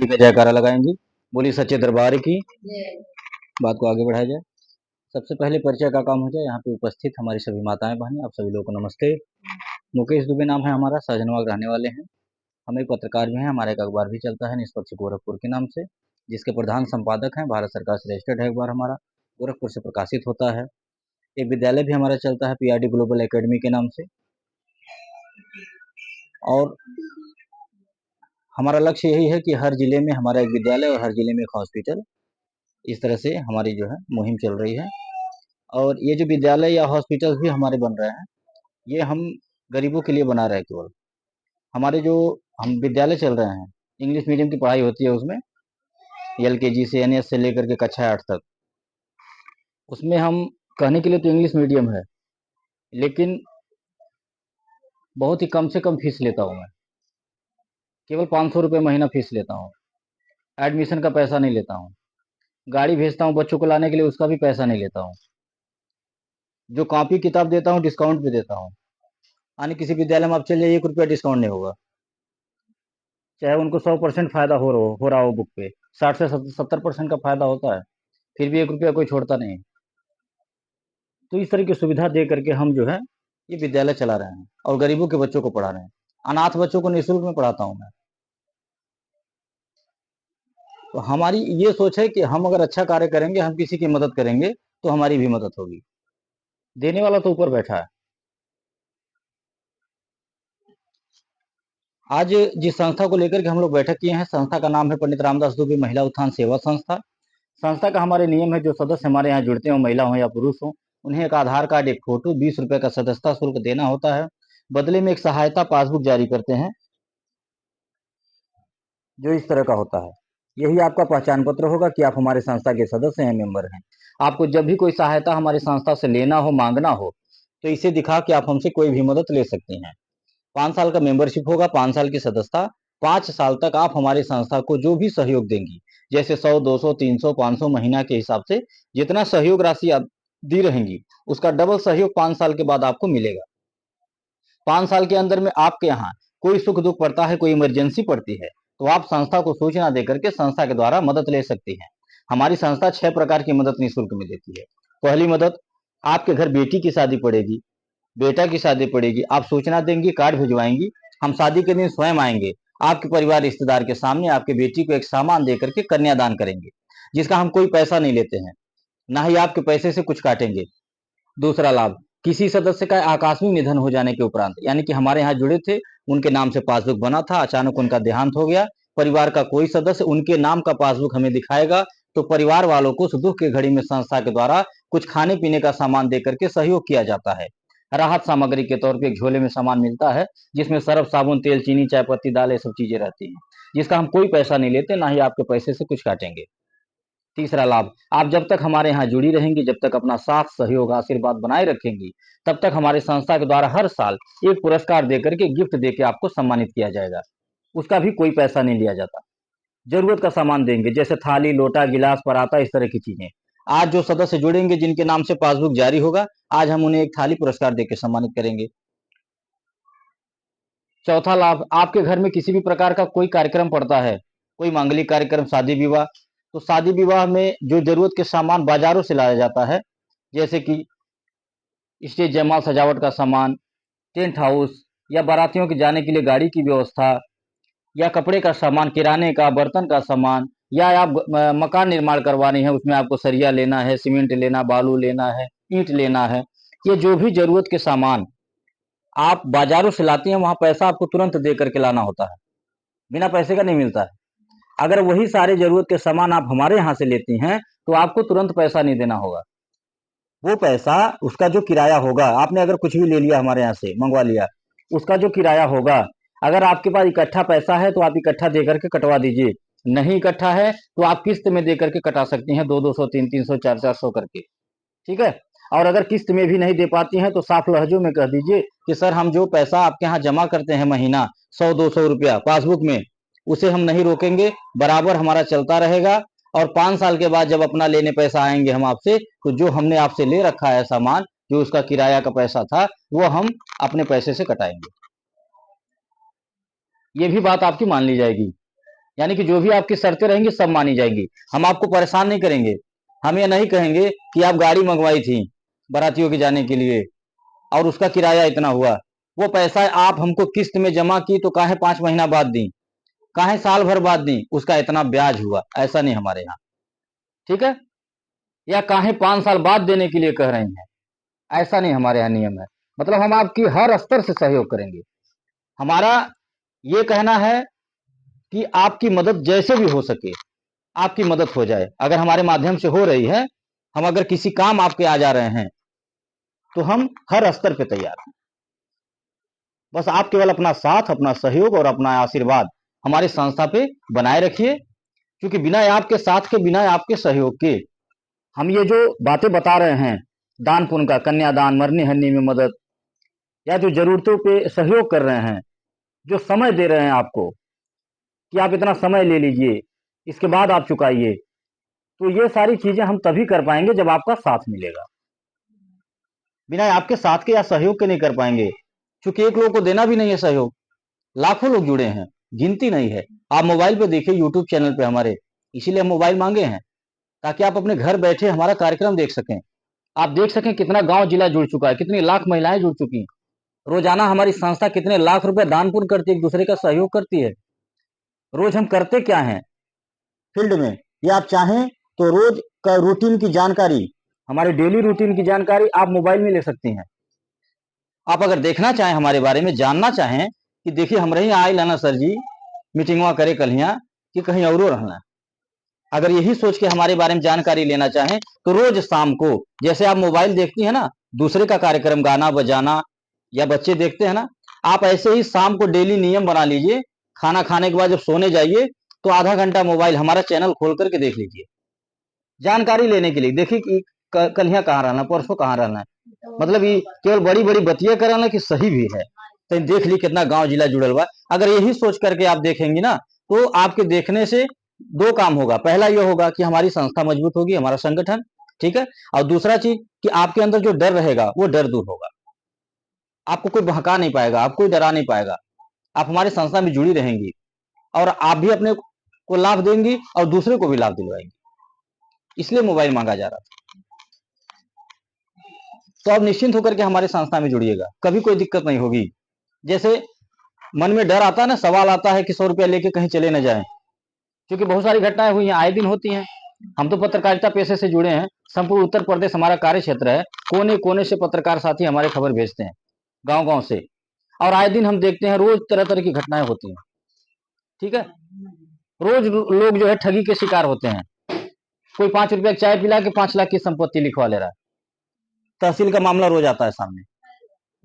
जी का जयकारा लगाएंगे। बोलिए सच्चे दरबार की। बात को आगे बढ़ाया जाए। सबसे पहले परिचय का काम हो जाए। यहाँ पे उपस्थित हमारी सभी माताएं बहनें, आप सभी लोगों को नमस्ते। मुकेश दुबे नाम है हमारा, सहजनवाग रहने वाले हैं। हम एक पत्रकार भी हैं, हमारा एक अखबार भी चलता है निष्पक्ष गोरखपुर के नाम से, जिसके प्रधान संपादक हैं। भारत सरकार से रजिस्टर्ड है अखबार हमारा, गोरखपुर से प्रकाशित होता है। एक विद्यालय भी हमारा चलता है पीआरडी ग्लोबल एकेडमी के नाम से। और हमारा लक्ष्य यही है कि हर जिले में हमारा एक विद्यालय और हर जिले में एक हॉस्पिटल, इस तरह से हमारी जो है मुहिम चल रही है। और ये जो विद्यालय या हॉस्पिटल भी हमारे बन रहे हैं, ये हम गरीबों के लिए बना रहे हैं। केवल हमारे जो हम विद्यालय चल रहे हैं, इंग्लिश मीडियम की पढ़ाई होती है उसमें, एलकेजी से एनएस से लेकर के कक्षा 8 तक। उसमें हम कहने के लिए तो इंग्लिश मीडियम है, लेकिन बहुत ही कम से कम फीस लेता हूँ मैं। केवल 500 रुपये महीना फीस लेता हूँ। एडमिशन का पैसा नहीं लेता हूँ। गाड़ी भेजता हूँ बच्चों को लाने के लिए, उसका भी पैसा नहीं लेता हूँ। जो कॉपी किताब देता हूँ डिस्काउंट पे देता हूँ। यानी किसी विद्यालय में आप चले जाइए, 1 रुपया डिस्काउंट नहीं होगा। चाहे उनको 100% फायदा हो रहा हो बुक पे, 60 से 70% का फायदा होता है, फिर भी 1 रुपया कोई छोड़ता नहीं। तो इस तरह की सुविधा दे करके हम जो है ये विद्यालय चला रहे हैं और गरीबों के बच्चों को पढ़ा रहे हैं। अनाथ बच्चों को निःशुल्क में पढ़ाता हूँ मैं। तो हमारी ये सोच है कि हम अगर अच्छा कार्य करेंगे, हम किसी की मदद करेंगे, तो हमारी भी मदद होगी। देने वाला तो ऊपर बैठा है। आज जिस संस्था को लेकर के हम लोग बैठक किए हैं, संस्था का नाम है पंडित रामदास दुबे महिला उत्थान सेवा संस्था। संस्था का हमारे नियम है, जो सदस्य हमारे यहाँ जुड़ते हो, महिला हो या पुरुष हो, उन्हें एक आधार कार्ड, एक फोटो, 20 रुपए का सदस्यता शुल्क देना होता है। बदले में एक सहायता पासबुक जारी करते हैं, जो इस तरह का होता है। यही आपका पहचान पत्र होगा कि आप हमारे संस्था के सदस्य हैं, मेंबर हैं। आपको जब भी कोई सहायता हमारी संस्था से लेना हो, मांगना हो, तो इसे दिखा के आप हमसे कोई भी मदद ले सकते हैं। 5 साल का मेंबरशिप होगा, 5 साल की सदस्यता। 5 साल तक आप हमारी संस्था को जो भी सहयोग देंगी, जैसे 100, 200, 300, 500 महीना के हिसाब से जितना सहयोग राशि आप दी रहेंगी, उसका डबल सहयोग 5 साल के बाद आपको मिलेगा। 5 साल के अंदर में आपके यहाँ कोई सुख दुख पड़ता है, कोई इमरजेंसी पड़ती है, तो आप संस्था को सूचना देकर के संस्था के द्वारा मदद ले सकती हैं। हमारी संस्था 6 प्रकार की मदद निःशुल्क में देती है। पहली मदद, आपके घर बेटी की शादी पड़ेगी, बेटा की शादी पड़ेगी, आप सूचना देंगी, कार्ड भिजवाएंगी, हम शादी के दिन स्वयं आएंगे, आपके परिवार रिश्तेदार के सामने आपके बेटी को एक सामान देकर के कन्यादान करेंगे, जिसका हम कोई पैसा नहीं लेते हैं, ना ही आपके पैसे से कुछ काटेंगे। दूसरा लाभ, किसी सदस्य का आकस्मिक निधन हो जाने के उपरांत, यानी कि हमारे यहाँ जुड़े थे, उनके नाम से पासबुक बना था, अचानक उनका देहांत हो गया, परिवार का कोई सदस्य उनके नाम का पासबुक हमें दिखाएगा, तो परिवार वालों को सुख दुख की घड़ी में संस्था के द्वारा कुछ खाने पीने का सामान देकर के सहयोग किया जाता है। राहत सामग्री के तौर पे एक झोले में सामान मिलता है, जिसमें सर्फ, साबुन, तेल, चीनी, चाय पत्ती, दाल, ये सब चीजें रहती हैं, जिसका हम कोई पैसा नहीं लेते, ना ही आपके पैसे से कुछ काटेंगे। तीसरा लाभ, आप जब तक हमारे यहाँ जुड़ी रहेंगी, जब तक अपना साथ सहयोग आशीर्वाद बनाए रखेंगी, तब तक हमारी संस्था के द्वारा हर साल एक पुरस्कार देकर के, गिफ्ट देकर आपको सम्मानित किया जाएगा। उसका भी कोई पैसा नहीं लिया जाता। जरूरत का सामान देंगे, जैसे थाली, लोटा, गिलास, पराता, इस तरह की चीजें। आज जो सदस्य जुड़ेंगे, जिनके नाम से पासबुक जारी होगा, आज हम उन्हें एक थाली पुरस्कार देकर सम्मानित करेंगे। चौथा लाभ, आपके घर में किसी भी प्रकार का कोई कार्यक्रम पड़ता है, कोई मांगलिक कार्यक्रम, शादी विवाह, तो शादी विवाह में जो जरूरत के सामान बाजारों से लाया जाता है, जैसे कि स्टेज जयमाल सजावट का सामान, टेंट हाउस, या बारातियों के जाने के लिए गाड़ी की व्यवस्था, या कपड़े का सामान, किराने का, बर्तन का सामान, या आप मकान निर्माण करवानी है, उसमें आपको सरिया लेना है, सीमेंट लेना, बालू लेना है, ईंट लेना है, ये जो भी जरूरत के सामान आप बाजारों से लाती हैं, वहां पैसा आपको तुरंत दे करके लाना होता है, बिना पैसे का नहीं मिलता है। अगर वही सारे जरूरत के सामान आप हमारे यहाँ से लेती हैं, तो आपको तुरंत पैसा नहीं देना होगा। वो पैसा, उसका जो किराया होगा, आपने अगर कुछ भी ले लिया हमारे यहाँ से, मंगवा लिया, उसका जो किराया होगा, अगर आपके पास इकट्ठा पैसा है तो आप इकट्ठा दे करके कटवा दीजिए, नहीं इकट्ठा है तो आप किस्त में दे करके कटा सकती हैं, 200, 200, 300, 300, 400, 400 करके, ठीक है। और अगर किस्त में भी नहीं दे पाती हैं, तो साफ लहजों में कह दीजिए कि सर, हम जो पैसा आपके यहाँ जमा करते हैं महीना, 100, 200 रुपया पासबुक में, उसे हम नहीं रोकेंगे, बराबर हमारा चलता रहेगा। और 5 साल के बाद जब अपना लेने पैसा आएंगे हम आपसे, तो जो हमने आपसे ले रखा है सामान, जो उसका किराया का पैसा था, वो हम अपने पैसे से कटाएंगे। ये भी बात आपकी मान ली जाएगी। यानी कि जो भी आपकी शर्तें रहेंगी सब मानी जाएंगी। हम आपको परेशान नहीं करेंगे। हम ये नहीं कहेंगे कि आप गाड़ी मंगवाई थी बारातियों के जाने के लिए और उसका किराया इतना हुआ, वो पैसा आप हमको किस्त में जमा की तो काहे 5 महीना बाद दी, काहे साल भर बाद दी, उसका इतना ब्याज हुआ, ऐसा नहीं हमारे यहाँ। ठीक है, या काहे 5 साल बाद देने के लिए कह रहे हैं, ऐसा नहीं हमारे यहाँ नियम है। मतलब हम आपकी हर स्तर से सहयोग करेंगे। हमारा ये कहना है कि आपकी मदद जैसे भी हो सके आपकी मदद हो जाए। अगर हमारे माध्यम से हो रही है, हम अगर किसी काम आपके आ जा रहे हैं तो हम हर स्तर पे तैयार हैं। बस आप केवल अपना साथ, अपना सहयोग और अपना आशीर्वाद हमारी संस्था पे बनाए रखिए, क्योंकि बिना आपके साथ के, बिना आपके सहयोग के हम ये जो बातें बता रहे हैं, दान पुण्य का, कन्यादान, मरने हरने में मदद, या जो जरूरतों पे सहयोग कर रहे हैं, जो समय दे रहे हैं आपको कि आप इतना समय ले लीजिए, इसके बाद आप चुकाइए, तो ये सारी चीजें हम तभी कर पाएंगे जब आपका साथ मिलेगा। बिना आपके साथ के या सहयोग के नहीं कर पाएंगे, क्योंकि एक लोग को देना भी नहीं है सहयोग, लाखों लोग जुड़े हैं, गिनती नहीं है। आप मोबाइल पे देखिए, यूट्यूब चैनल पे हमारे, इसीलिए हम मोबाइल मांगे हैं ताकि आप अपने घर बैठे हमारा कार्यक्रम देख सकें। आप देख सकें कितना गांव जिला जुड़ चुका है, कितनी लाख महिलाएं जुड़ चुकी हैं। रोजाना हमारी संस्था कितने लाख रुपए दान पुण्य करती है, एक दूसरे का सहयोग करती है। रोज हम करते क्या हैं फील्ड में, या आप चाहें तो रोज का रूटीन की जानकारी, हमारे डेली रूटीन की जानकारी आप मोबाइल में ले सकती हैं। आप अगर देखना चाहें, हमारे बारे में जानना चाहें कि देखिए हम रही आए लाना सर जी मीटिंगवा करे कलिया कि कहीं और रहना, अगर यही सोच के हमारे बारे में जानकारी लेना चाहें तो रोज शाम को, जैसे आप मोबाइल देखती है ना दूसरे का कार्यक्रम, गाना बजाना या बच्चे देखते हैं ना, आप ऐसे ही शाम को डेली नियम बना लीजिए। खाना खाने के बाद जब सोने जाइए तो आधा घंटा मोबाइल हमारा चैनल खोल करके देख लीजिए, जानकारी लेने के लिए। देखिए कि कल यहाँ कहाँ रहना, परसों कहाँ रहना है, मतलब ये केवल बड़ी बड़ी बतिया कराना कि सही भी है, तो देख ली कितना गांव जिला जुड़ल हुआ। अगर यही सोच करके आप देखेंगे ना तो आपके देखने से दो काम होगा। पहला ये होगा कि हमारी संस्था मजबूत होगी, हमारा संगठन, ठीक है। और दूसरा चीज कि आपके अंदर जो डर रहेगा वो डर दूर होगा, आपको कोई बहका नहीं पाएगा, आपको कोई डरा नहीं पाएगा। आप हमारी संस्था में जुड़ी रहेंगी और आप भी अपने को लाभ देंगी और दूसरे को भी लाभ दिलवाएंगी, इसलिए मोबाइल मांगा जा रहा था। तो आप निश्चिंत होकर के हमारे संस्था में जुड़िएगा, कभी कोई दिक्कत नहीं होगी। जैसे मन में डर आता है ना, सवाल आता है कि 100 रुपया लेके कहीं चले न जाएं, क्योंकि बहुत सारी घटनाएं हुई हैं, आए दिन होती हैं। हम तो पत्रकारिता पेशे से जुड़े हैं, संपूर्ण उत्तर प्रदेश हमारा कार्य क्षेत्र है, कोने कोने से पत्रकार साथी हमारे खबर भेजते हैं, गांव गांव से, और आए दिन हम देखते हैं रोज तरह तरह की घटनाएं होती हैं। ठीक है, रोज लोग जो है ठगी के शिकार होते हैं। कोई 5 रुपया चाय पिला के 5 लाख की संपत्ति लिखवा ले रहा है। तहसील का मामला रोज आता है सामने,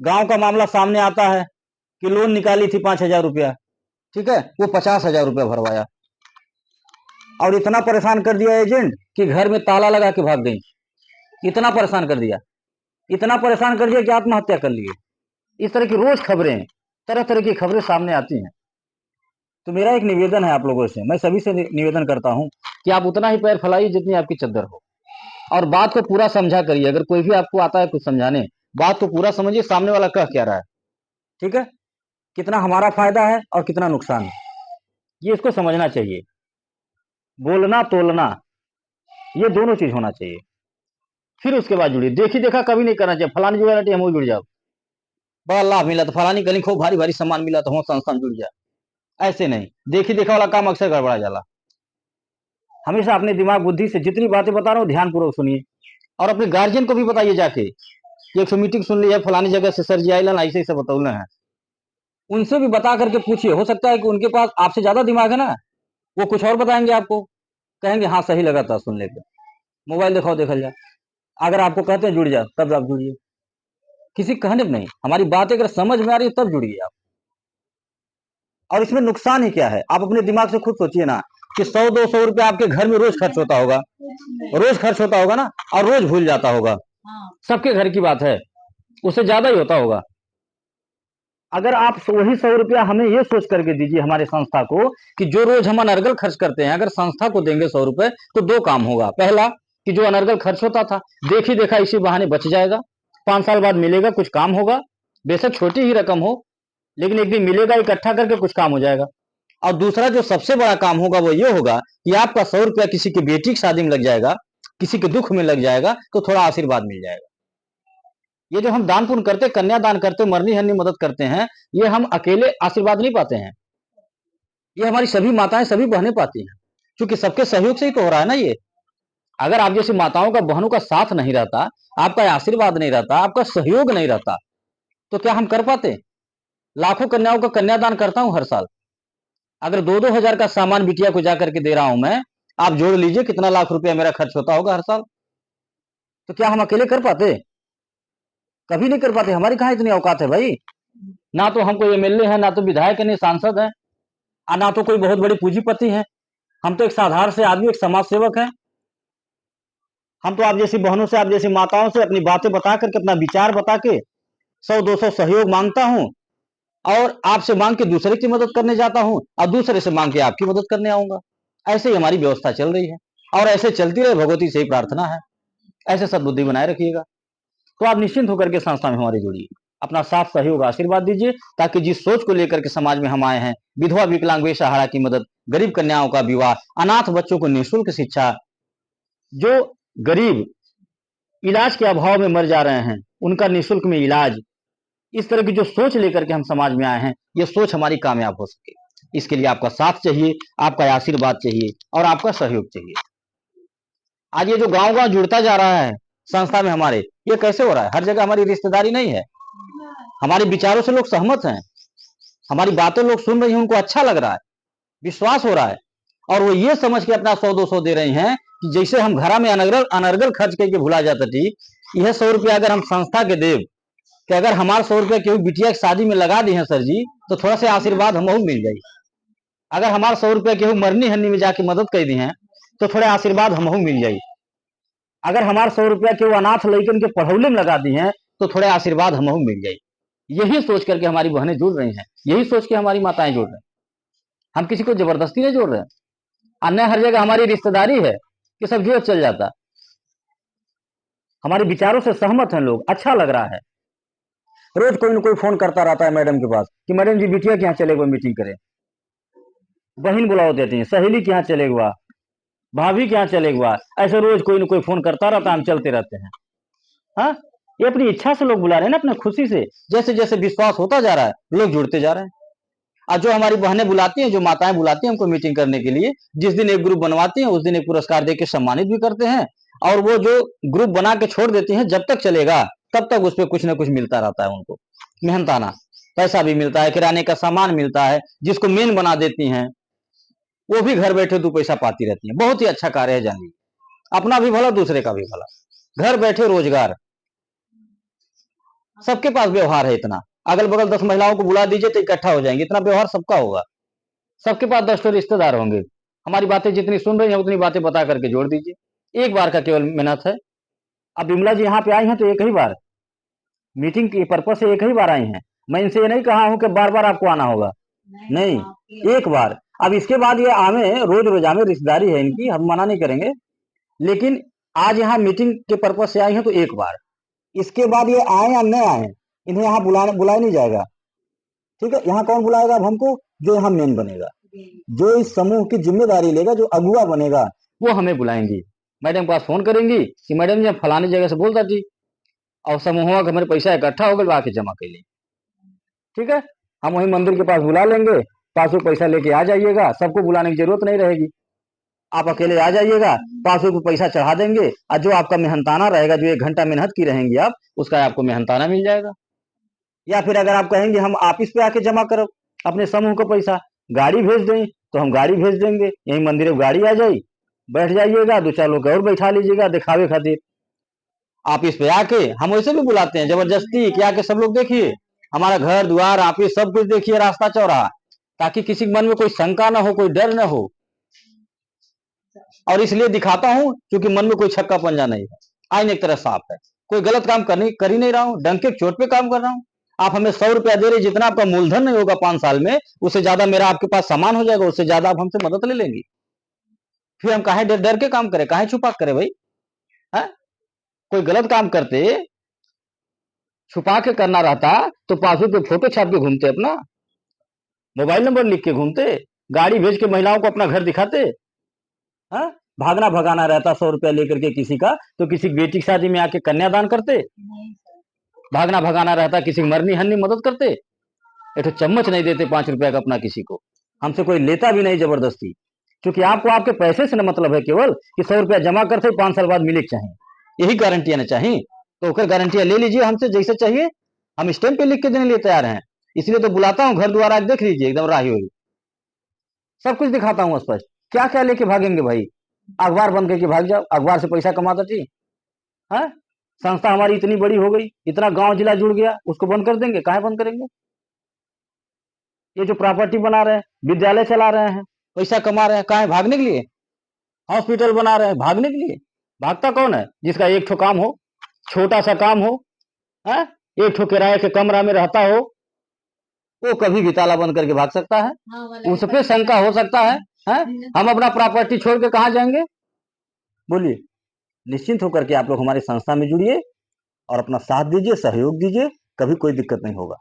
गांव का मामला सामने आता है कि लोन निकाली थी 5,000 रुपया, ठीक है, वो 50,000 रुपया भरवाया और इतना परेशान कर दिया एजेंट कि घर में ताला लगा के भाग गई। इतना परेशान कर दिया, इतना परेशान कर दिया कि आत्महत्या कर लिए। इस तरह की रोज खबरें, तरह तरह की खबरें सामने आती हैं। तो मेरा एक निवेदन है आप लोगों से, मैं सभी से निवेदन करता हूं कि आप उतना ही पैर फैलाइए जितनी आपकी चद्दर हो, और बात को पूरा समझा करिए। अगर कोई भी आपको आता है कुछ समझाने, बात को पूरा समझिए, सामने वाला कह क्या रहा है, ठीक है, कितना हमारा फायदा है और कितना नुकसान है, ये इसको समझना चाहिए। बोलना तोलना ये दोनों चीज होना चाहिए, फिर उसके बाद जुड़िए। देखी देखा कभी नहीं करना चाहिए, फलानी जुड़ा हम वो जुड़ जाओ, बड़ा लाभ मिला तो फलानी कहीं खूब भारी भारी सामान मिला तो हम संस्था में जुड़ जाए, ऐसे नहीं। देखी देखा वाला काम अक्सर गड़बड़ा जाला। हमेशा अपने दिमाग बुद्धि से जितनी बातें बता रहा हूँ ध्यान पूर्वक सुनिए, और अपने गार्जियन को भी बताइए जाके कि 100 मीटिंग सुन ली है फलानी जगह से सर जी आइलन ऐसे ऐसे बतौले हैं। उनसे भी बता करके पूछिए, हो सकता है कि उनके पास आपसे ज्यादा दिमाग है ना, वो कुछ और बताएंगे आपको, कहेंगे हाँ सही लगा था सुन लेकर, मोबाइल दिखाओ देखल जाए। अगर आपको कहते हैं जुड़ जा तब आप जुड़िए, किसी कहने पर नहीं, हमारी बात अगर समझ में आ रही है तब जुड़िए आप। और इसमें नुकसान ही क्या है, आप अपने दिमाग से खुद सोचिए ना कि 100-200 रुपया आपके घर में रोज खर्च होता होगा, रोज खर्च होता होगा ना, और रोज भूल जाता होगा, सबके घर की बात है, उससे ज्यादा ही होता होगा। अगर आप वही 100 रुपया हमें ये सोच करके दीजिए हमारे संस्था को कि जो रोज हम अनर्गल खर्च करते हैं अगर संस्था को देंगे 100 रुपए तो दो काम होगा। पहला कि जो अनर्गल खर्च होता था देखी देखा इसी बहाने बच जाएगा, 5 साल बाद मिलेगा, कुछ काम होगा, बेशक छोटी ही रकम हो लेकिन एक दिन मिलेगा, इकट्ठा करके कुछ काम हो जाएगा। और दूसरा जो सबसे बड़ा काम होगा वो ये होगा कि आपका 100 रुपया किसी की बेटी की शादी में लग जाएगा, किसी के दुख में लग जाएगा, तो थोड़ा आशीर्वाद मिल जाएगा। ये जो हम दान पुण्य करते, कन्यादान करते, मरनी हरनी मदद करते हैं, ये हम अकेले आशीर्वाद नहीं पाते हैं, ये हमारी सभी माताएं सभी बहनें पाती हैं, क्योंकि सबके सहयोग से ही तो हो रहा है ना ये। अगर आप जैसी माताओं का बहनों का साथ नहीं रहता, आपका आशीर्वाद नहीं रहता, आपका सहयोग नहीं रहता, तो क्या हम कर पाते? लाखों कन्याओं का कन्यादान करता हूं हर साल। अगर 2-2 हजार का सामान बिटिया को जाकर के दे रहा हूं मैं, आप जोड़ लीजिए कितना लाख रुपया मेरा खर्च होता होगा हर साल। तो क्या हम अकेले कर पाते? कभी नहीं कर पाते। हमारी कहां इतनी औकात है भाई। ना तो हम कोई एमएलए है, ना तो विधायक है, नहीं सांसद है, और ना तो कोई बहुत बड़ी पूंजीपति है। हम तो एक साधारण से आदमी, एक समाज सेवक है। हम तो आप जैसी बहनों से, आप जैसी माताओं से अपनी बातें बता करके, अपना विचार बता के 100-200 सहयोग मांगता हूं, और आपसे मांग के दूसरे की मदद करने जाता हूं, और दूसरे से मांग के आपकी मदद करने आऊंगा। ऐसे ही हमारी व्यवस्था चल रही है, और ऐसे चलती रहे, भगवती से ही प्रार्थना है। ऐसे सद्बुद्धि बनाए रखिएगा, तो आप निश्चिंत होकर के संस्था में हमारी जुड़िए, अपना साथ सहयोग आशीर्वाद दीजिए, ताकि जिस सोच को लेकर के समाज में हम आए हैं, विधवा विकलांग बेसहारा की मदद, गरीब कन्याओं का विवाह, अनाथ बच्चों को निःशुल्क शिक्षा, जो गरीब इलाज के अभाव में मर जा रहे हैं उनका निःशुल्क में इलाज, इस तरह की जो सोच लेकर के हम समाज में आए हैं, ये सोच हमारी कामयाब हो सके, इसके लिए आपका साथ चाहिए, आपका आशीर्वाद चाहिए, और आपका सहयोग चाहिए। आज ये जो गांव गांव जुड़ता जा रहा है संस्था में हमारे, ये कैसे हो रहा है? हर जगह हमारी रिश्तेदारी नहीं है, हमारे विचारों से लोग सहमत हैं, हमारी बातें लोग सुन रहे हैं, उनको अच्छा लग रहा है, विश्वास हो रहा है, और वो ये समझ के अपना 100-200 दे रहे हैं कि जैसे हम घरा में अनर्गल अनर्गल खर्च करके भुला जाता थी, यह 100 रुपया अगर हम संस्था के देव, कि अगर हमारे 100 रुपया केहू बिटिया की शादी में लगा दी है सर जी, तो थोड़ा सा आशीर्वाद हमहू मिल जाये। अगर हमारे 100 रुपया केहू मरनी हन्नी में जाके मदद कर दी है, तो थोड़े आशीर्वाद हमहू मिल जाये। अगर हमारे 100 रुपया केहू अनाथ लड़कन के पढ़ौले में लगा दी है, तो थोड़े आशीर्वाद हमहू मिल जाये। यही सोच करके हमारी बहनें जुड़ रही हैं, यही सोच के हमारी माताएं जुड़ रही हैं। हम किसी को जबरदस्ती नहीं जोड़ रहे हैं। अन्य हर जगह हमारी रिश्तेदारी है कि सब जो चल जाता, हमारे विचारों से सहमत हैं लोग, अच्छा लग रहा है। रोज कोई न कोई फोन करता रहता है मैडम के पास कि मैडम जी बिटिया के यहाँ चले गए मीटिंग करें, बहन बुलाओ देती हैं, सहेली के यहाँ चले गए, भाभी के यहाँ चले गए, ऐसे रोज कोई न कोई फोन करता रहता है, हम चलते रहते हैं। हाँ, ये अपनी इच्छा से लोग बुला रहे हैं ना, अपने खुशी से। जैसे जैसे विश्वास होता जा रहा है, लोग जुड़ते जा रहे हैं। और जो हमारी बहनें बुलाती हैं, जो माताएं बुलाती हैं हमको मीटिंग करने के लिए, जिस दिन एक ग्रुप बनवाती हैं, उस दिन एक पुरस्कार देके सम्मानित भी करते हैं। और वो जो ग्रुप बना के छोड़ देती हैं, जब तक चलेगा तब तक उस पर कुछ ना कुछ मिलता रहता है उनको, मेहनताना पैसा भी मिलता है, किराने का सामान मिलता है। जिसको मेन बना देती हैं वो भी घर बैठे 2 पैसा पाती रहती है। बहुत ही अच्छा कार्य है, जानिए, अपना भी भला, दूसरे का भी भला। घर बैठे रोजगार, सबके पास व्यवहार है इतना। अगल बगल 10 महिलाओं को बुला दीजिए तो इकट्ठा हो जाएंगे, इतना व्यवहार सबका होगा। सबके पास 10 रिश्तेदार होंगे। हमारी बातें जितनी सुन रही हैं उतनी बातें बता करके जोड़ दीजिए। एक बार का केवल मेहनत है। अब विमला जी यहाँ पे आई हैं तो एक ही बार मीटिंग के पर्पज से एक ही बार आई हैं। मैं इनसे ये नहीं कहा हूं कि बार बार आपको आना होगा, नहीं, एक बार। अब इसके बाद ये आवे, रोज रोज आवे, रिश्तेदारी है इनकी, हम मना नहीं करेंगे, लेकिन आज यहाँ मीटिंग के पर्पज से आई हैं तो एक बार। इसके बाद ये आए या न आए, इन्हें यहाँ बुलाया नहीं जाएगा। ठीक है, यहाँ कौन बुलाएगा अब हमको? जो यहाँ मेन बनेगा, जो इस समूह की जिम्मेदारी लेगा, जो अगुआ बनेगा, वो हमें बुलाएंगी। मैडम के पास फोन करेंगी कि मैडम जी फलानी जगह से बोलता जी, और समूह का मेरे पैसा इकट्ठा हो गया, आके जमा कर ले। ठीक है, हम वही मंदिर के पास बुला लेंगे, 500 पैसा लेके आ जाइएगा। सबको बुलाने की जरूरत नहीं रहेगी, आप अकेले आ जाइएगा, 500 को पैसा चढ़ा देंगे, और जो आपका मेहनताना रहेगा, जो 1 घंटा मेहनत की रहेंगी आप, उसका आपको मेहनताना मिल जाएगा। या फिर अगर आप कहेंगे हम ऑफिस पे आके जमा करो अपने समूह का पैसा, गाड़ी भेज दें, तो हम गाड़ी भेज देंगे, यही मंदिर में गाड़ी आ जाए, बैठ जाइएगा, 2-4 लोग और बैठा लीजिएगा दिखावे खातिर। ऑफिस पे आके हम वैसे भी बुलाते हैं जबरदस्ती कि आके सब लोग देखिए हमारा घर द्वार ऑफिस सब कुछ देखिए, रास्ता चौराहा, ताकि किसी के मन में कोई शंका ना हो, कोई डर ना हो। और इसलिए दिखाता हूं क्योंकि मन में कोई छक्का पंजा नहीं है, आईने एक तरह साफ है, कोई गलत काम कर ही नहीं रहा हूं, डंके चोट पे काम कर रहा हूं। आप हमें 100 रुपया दे रहे, जितना आपका मूलधन नहीं होगा 5 साल में, उससे ज्यादा मेरा आपके पास सामान हो जाएगा, उससे ज्यादा आप हमसे मदद ले लेंगी। फिर हम काहे डर डर के काम करें, काहे छुपा करे भाई? है, कोई गलत काम करते छुपा के करना रहता तो पासबुक पे फोटो छाप के घूमते, अपना मोबाइल नंबर लिख के घूमते, गाड़ी भेज के महिलाओं को अपना घर दिखाते? हाँ, भागना भगाना रहता 100 रुपया लेकर के किसी का, तो किसी की बेटी की शादी में आके कन्यादान करते? भागना भगाना रहता किसी की मरनी हरनी मदद करते? एक तो चम्मच नहीं देते 5 रुपया का अपना किसी को, हमसे कोई लेता भी नहीं जबरदस्ती, क्योंकि आपको आपके पैसे से न मतलब है केवल कि 100 रुपया जमा करते 5 साल बाद मिले चाहिए, यही गारंटियां ना चाहिए, तो होकर गारंटियां ले लीजिए हमसे जैसे चाहिए, हम स्टैंप पे लिख के देने लिए तैयार हैं। इसलिए तो बुलाता हूँ घर द्वार, देख लीजिए एकदम राही हुई, सब कुछ दिखाता हूँ स्पष्ट। क्या क्या लेके भागेंगे भाई? अखबार बंद करके भाग जाओ, अखबार से पैसा कमाता थी है? संस्था हमारी इतनी बड़ी हो गई, इतना गांव जिला जुड़ गया, उसको बंद कर देंगे? काहे बंद करेंगे? ये जो प्रॉपर्टी बना रहे हैं, विद्यालय चला रहे हैं, पैसा कमा रहे हैं, काहे? भागने के लिए? हॉस्पिटल बना रहे हैं, भागने के लिए? भागता कौन है? जिसका एक ठो काम हो, छोटा सा काम हो, है? एक ठो किराए के कमरा में रहता हो, वो कभी भी ताला बंद करके भाग सकता है, उस पे शंका हो सकता है? हम अपना प्रॉपर्टी छोड़ के कहाँ जाएंगे? बोलिए। निश्चिंत होकर के आप लोग हमारी संस्था में जुड़िए और अपना साथ दीजिए, सहयोग दीजिए, कभी कोई दिक्कत नहीं होगा।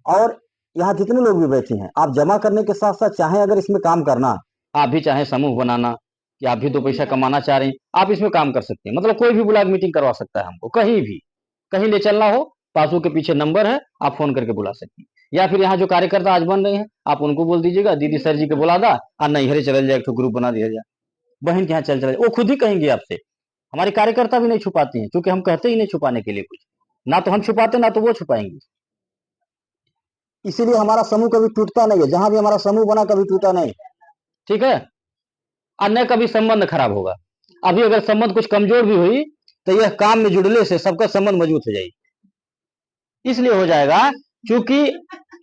और यहाँ जितने लोग भी बैठे हैं, आप जमा करने के साथ साथ चाहे अगर इसमें काम करना, आप भी चाहे समूह बनाना, कि आप भी 2 पैसा कमाना चाह रहे हैं, आप इसमें काम कर सकते हैं। मतलब कोई भी बुला मीटिंग करवा सकता है हमको, कहीं भी, कहीं ले चलना हो, पासबुक के पीछे नंबर है, आप फोन करके बुला सकते हैं। या फिर यहाँ जो कार्यकर्ता आज बन रहे हैं, आप उनको बोल दीजिएगा दीदी सर जी के बुला दा, और नहीं हरे चल जाए, एक ग्रुप बना दिया जाए, बहन के यहाँ चल चले, वो खुद ही कहेंगे आपसे। हमारी कार्यकर्ता भी नहीं छुपाती हैं, क्योंकि हम कहते ही नहीं छुपाने के लिए कुछ, ना तो हम छुपाते ना तो वो छुपाएंगे। इसीलिए हमारा समूह कभी टूटता नहीं है, जहां भी हमारा समूह बना कभी टूटा नहीं, ठीक है? और न कभी संबंध खराब होगा। अभी अगर संबंध कुछ कमजोर भी हुई, तो यह काम में जुड़ने से सबका संबंध मजबूत हो जाएगी। इसलिए हो जाएगा क्योंकि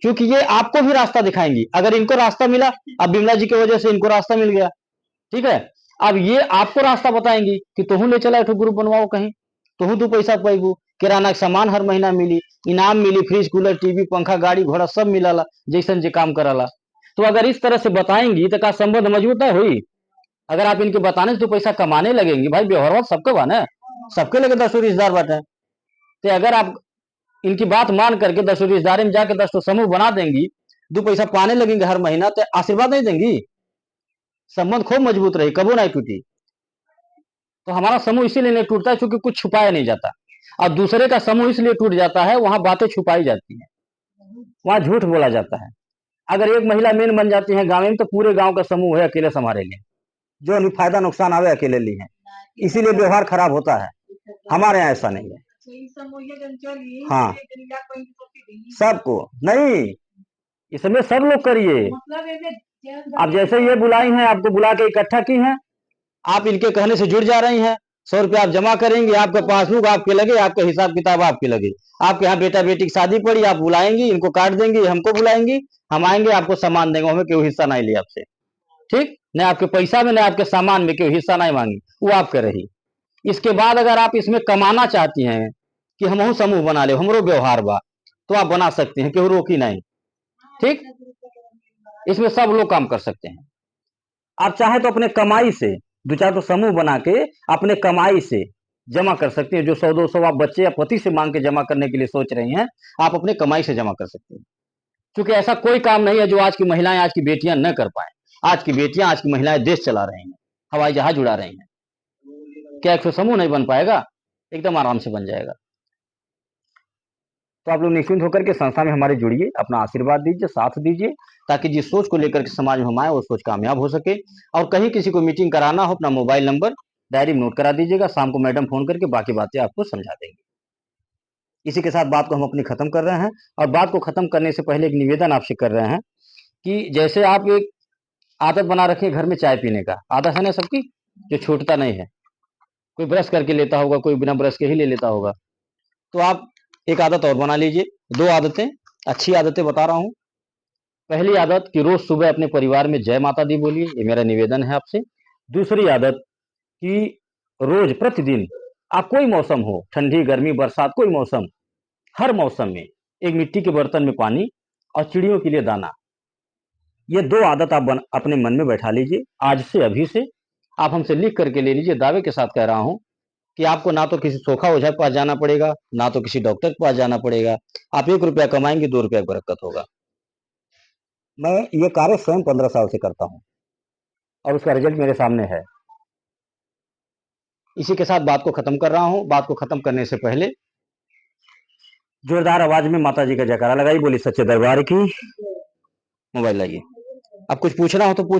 क्योंकि ये आपको भी रास्ता दिखाएंगी। अगर इनको रास्ता मिला, अब बिमला जी की वजह से इनको रास्ता मिल गया, ठीक है? अब ये आपको रास्ता बताएंगी कि तुहू ले चला तो ग्रुप बनवाओ कहीं, तुहू 2 पैसा पाइबू, किराना के सामान हर महीना मिली, इनाम मिली, फ्रिज कूलर टीवी पंखा गाड़ी घोड़ा सब मिलाला, जैसन जे काम कराला। तो अगर इस तरह से बताएंगी तो का संबंध मजबूत है हुई। अगर आप इनके बताने से 2 पैसा कमाने लगेंगे, भाई व्यवहार सबके बा ना, सबके लगे 10 रिश्तेदार बाटे, तो अगर आप इनकी बात मान करके 10 रिश्तेदारी में जाकर 10 समूह बना देंगी, 2 पैसा पाने लगेंगे हर महीना, तो आशीर्वाद नहीं देंगी? संबंध खूब मजबूत रही, कबो नहीं टूटी। तो हमारा समूह इसीलिए नहीं टूटता है क्योंकि कुछ छुपाया नहीं जाता, और दूसरे का समूह इसलिए टूट जाता है, वहां बातें छुपाई जाती हैं, वहां झूठ बोला जाता है। अगर एक महिला मेन बन जाती है गांव में, तो पूरे गांव का समूह है अकेले संभालेंगे, जो नहीं फायदा नुकसान आवे अकेले ली है, इसीलिए व्यवहार खराब होता है। हमारे यहाँ ऐसा नहीं है। हाँ, सबको नहीं, इसमें सब लोग करिए। आप जैसे ये बुलाई हैं, आपको बुला के इकट्ठा की हैं, आप इनके कहने से जुड़ जा रही हैं। 100 रुपया आप जमा करेंगे, आपका पासबुक आपके लगे, आपका हिसाब किताब आपके लगे, आपके यहाँ बेटा बेटी की शादी पड़ी, आप बुलाएंगी, इनको काट देंगे, हमको बुलाएंगी, हम आएंगे, आपको सामान देंगे, हमें क्यों हिस्सा नहीं लिया आपसे, ठीक? न आपके पैसा में न आपके सामान में क्यों हिस्सा नहीं मांगी, वो आपके रही। इसके बाद अगर आप इसमें कमाना चाहती हैं कि हम समूह बना ले, हमरो व्यवहार बा, तो आप बना सकते हैं, क्यों रोकी नहीं, ठीक? इसमें सब लोग काम कर सकते हैं। आप चाहे तो अपने कमाई से 2-4 तो समूह बना के अपने कमाई से जमा कर सकते हैं। जो 100-200 आप बच्चे या पति से मांग के जमा करने के लिए सोच रही हैं, आप अपने कमाई से जमा कर सकते हैं, क्योंकि ऐसा कोई काम नहीं है जो आज की महिलाएं, आज की बेटियां न कर पाए। आज की बेटियां, आज की महिलाएं देश चला रही हैं, हवाई जहाज उड़ा रही हैं। क्या एक समूह नहीं बन पाएगा? एकदम आराम से बन जाएगा। तो आप लोग निश्चिंत होकर के संस्था में हमारे जुड़िए, अपना आशीर्वाद दीजिए, साथ दीजिए, ताकि जिस सोच को लेकर के समाज में हम आए वो सोच कामयाब हो सके। और कहीं किसी को मीटिंग कराना हो, अपना मोबाइल नंबर डायरी में नोट करा दीजिएगा, शाम को मैडम फोन करके बाकी बातें आपको समझा देंगे। इसी के साथ बात को हम अपनी खत्म कर रहे हैं, और बात को खत्म करने से पहले एक निवेदन आपसे कर रहे हैं कि जैसे आप एक आदत बना रखे घर में चाय पीने का, आदत है ना सबकी, जो छूटता नहीं है। कोई ब्रश करके लेता होगा, कोई बिना ब्रश के ही ले लेता होगा, तो आप एक आदत और बना लीजिए। 2 आदतें, अच्छी आदतें बता रहा हूं। पहली आदत कि रोज सुबह अपने परिवार में जय माता दी बोलिए, ये मेरा निवेदन है आपसे। दूसरी आदत कि रोज प्रतिदिन, आप कोई मौसम हो, ठंडी गर्मी बरसात कोई मौसम, हर मौसम में एक मिट्टी के बर्तन में पानी और चिड़ियों के लिए दाना, ये 2 आदत आप अपने मन में बैठा लीजिए। आज से, अभी से आप हमसे लिख करके ले लीजिए। दावे के साथ कह रहा हूं कि आपको ना तो किसी सोखा ओझा के पास जाना पड़ेगा, ना तो किसी डॉक्टर के पास जाना पड़ेगा। आप 1 रुपया कमाएंगे, 2 रुपया बरकत होगा। मैं ये कार्य स्वयं 15 साल से करता हूँ और उसका रिजल्ट मेरे सामने है। इसी के साथ बात को खत्म कर रहा हूँ। बात को खत्म करने से पहले जोरदार आवाज में माता जी का जयकारा लगाई, बोली सच्चे दरबार की। मोबाइल लाइए। अब कुछ पूछना हो तो पूछ